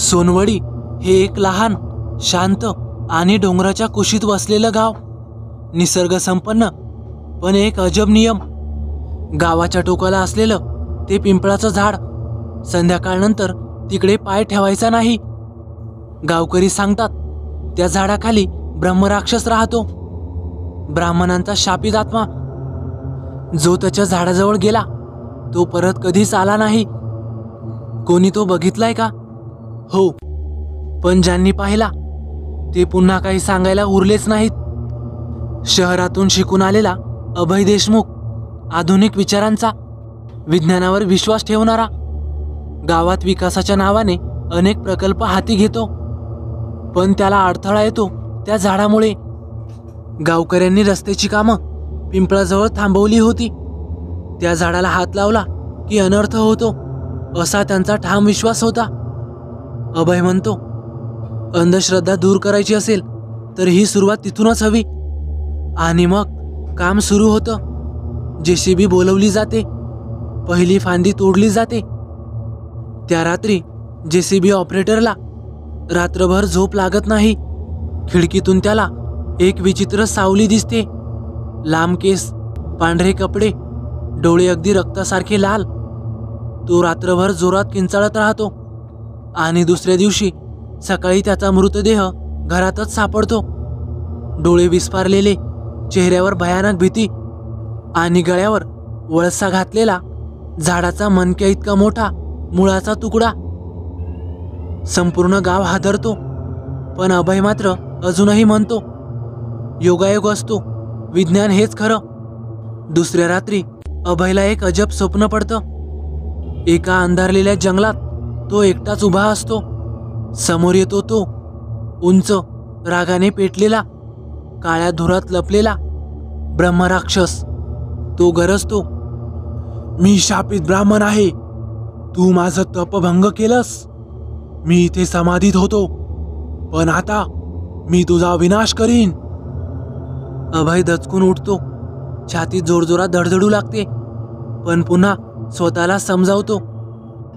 सोनवडी हे एक लहान, शांत आणि डोंगराच्या कुशीत वसलेलं गाव. निसर्ग संपन्न, पण एक अजब नियम. गावाच्या टोकाला असलेलं ते पिंपळाचं झाड, संध्याकाळनंतर तिकडे पाय ठेवायचा नाही. गावकरी सांगतात त्या झाडाखाली ब्रह्मराक्षस राहतो, ब्राह्मणांचा शापित आत्मा. जो त्याच्या झाडाजवळ गेला तो परत कधीच आला नाही. कोणी तो बघितलाय का? हो, पण ज्यांनी पाहिला ते पुन्हा काही सांगायला उरलेच नाहीत. शहरातून शिकून आलेला अभय देशमुख, आधुनिक विचारांचा, विज्ञानावर विश्वास ठेवणारा, गावात विकासाच्या नावाने अनेक प्रकल्प हाती घेतो, पण त्याला अडथळा येतो त्या झाडामुळे. गावकऱ्यांनी रस्त्याची कामं पिंपळाजवळ थांबवली होती. त्या झाडाला हात लावला की अनर्थ होतो, असा त्यांचा ठाम विश्वास होता. अभय म्हणतो, अंधश्रद्धा दूर करायची असेल तर ही सुरुवात तिथूनच हवी. आणि मग काम सुरू होतं. जेसीबी बोलवली जाते, पहिली फांदी तोडली जाते. त्या रात्री जेसीबी ऑपरेटरला रात्रभर झोप लागत नाही. खिडकीतून त्याला एक विचित्र सावली दिसते. लांब केस, पांढरे कपडे, डोळे अगदी रक्तासारखे लाल. तो रात्रभर जोरात किंचाळत राहतो आणि दुसऱ्या दिवशी सकाळी त्याचा मृतदेह घरातच सापडतो. डोळे विस्फारलेले, चेहऱ्यावर भयानक भीती आणि गळ्यावर वळसा घातलेला झाडाचा मणक्या इतका मोठा मुळाचा तुकडा. संपूर्ण गाव हादरतो, पण अभय मात्र अजूनही म्हणतो, योगायोग असतो, विज्ञान हेच खरं. दुसऱ्या रात्री अभयला एक अजब स्वप्न पडतं. एका अंधारलेल्या जंगलात तो एकटाच उभा असतो. समोर येतो तो उंच, रागाने पेटलेला, काळ्या धुरात लपलेला ब्रह्मराक्षस. तो गरजतो, मी शापित ब्राह्मण आहे, तू माझं तपभंग केलंस. मी इथे समाधीत होतो, पण आता मी तुझा विनाश करीन. अभय दचकून उठतो, छातीत जोरजोरात धडधडू लागते, पण पुन्हा स्वतःला समजावतो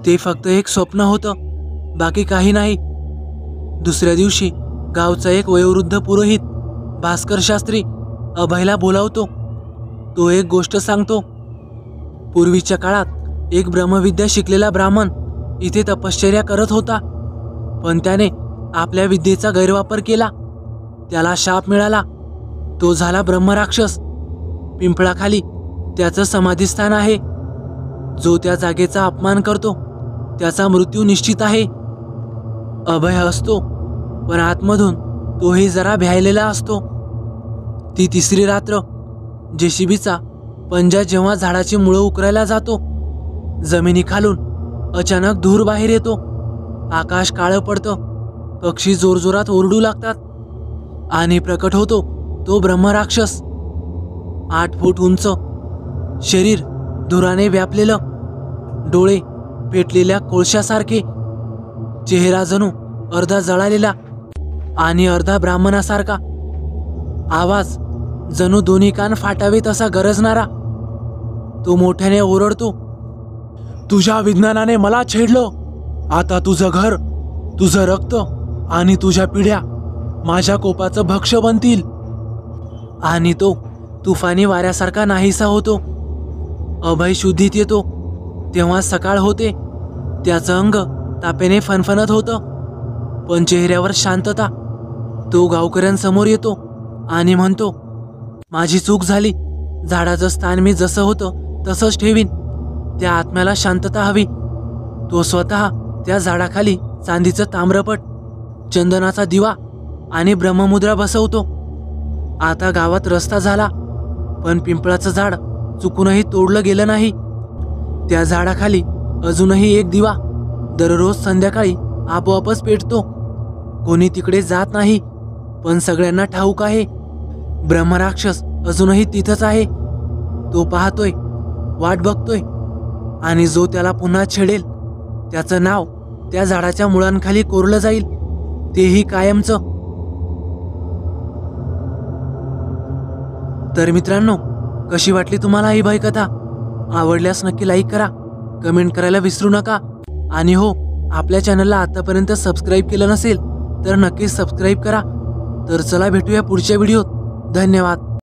ते फक्त एक स्वप्न होतं, बाकी काही नाही. दुसऱ्या दिवशी गावचा एक वयोवृद्ध पुरोहित भास्कर शास्त्री अभयला बोलावतो. तो एक गोष्ट सांगतो. पूर्वीच्या काळात एक ब्रह्मविद्या शिकलेला ब्राह्मण इथे तपश्चर्या करत होता, पण त्याने आपल्या विद्येचा गैरवापर केला. त्याला शाप मिळाला. तो झाला ब्रह्मराक्षस. पिंपळाखाली त्याचं समाधीस्थान आहे. जो त्या जागेचा अपमान करतो त्याचा मृत्यू निश्चित आहे. अभय असतो, पण आतमधून तोही जरा भ्यायलेला असतो. ती तिसरी रात्र. जेसीबीचा पंजा जेव्हा झाडाची मुळं उकरायला जातो, जमिनीखालून अचानक धूर बाहेर येतो. आकाश काळं पडतं, पक्षी जोरजोरात ओरडू लागतात आणि प्रकट होतो तो ब्रह्मराक्षस. 8 फूट उंच, शरीर धुराने व्यापलेलं, डोळे पेटलेल्या कोळशासारखे, चेहरा जणू अर्धा जळालेला आणि अर्धा ब्राह्मणासारखा. आवाज जणू दोन्ही कान फाटावेत असा गरजणारा. तो मोठ्याने ओरडतो, तुझ्या विज्ञानाने मला छेडलं. आता तुझं घर, तुझं रक्त आणि तुझ्या पिढ्या माझ्या कोपाचं भक्ष्य बनतील. आणि तो तुफानी वाऱ्यासारखा नाहीसा होतो. अभय शुद्धीत येतो तेव्हा सकाळ होते. त्याचं अंग तापेने फणफणत होतं, पण चेहऱ्यावर शांतता. तो गावकऱ्यांसमोर येतो आणि म्हणतो, माझी चूक झाली. झाडाचं स्थान मी जसं होतं तसंच ठेवीन. त्या आत्म्याला शांतता हवी. तो स्वतः त्या झाडाखाली चांदीचं ताम्रपट, चंदनाचा दिवा आणि ब्रह्ममुद्रा बसवतो. आता गावात रस्ता झाला, पण पिंपळाचं झाड चुकूनही तोडलं गेलं नाही. त्या झाडाखाली अजूनही एक दिवा दररोज संध्याकाळी आपोआपच पेटतो. कोणी तिकडे जात नाही, पण सगळ्यांना ठाऊक आहे, ब्रह्मराक्षस अजूनही तिथंच आहे. तो पाहतोय, वाट बघतोय, आणि जो त्याला पुन्हा छेडेल त्याचं नाव त्या झाडाच्या मुळांखाली कोरलं जाईल, तेही कायमचं. तर मित्रांनो, कशी वाटली तुम्हाला ही भयकथा? आवडल्यास नक्की लाईक करा, कमेंट करायला विसरू नका. आणि हो, आपल्या चॅनलला आतापर्यंत सबस्क्राईब केलं नसेल तर नक्कीच सबस्क्राईब करा. तर चला भेटूया पुढच्या व्हिडिओत. धन्यवाद.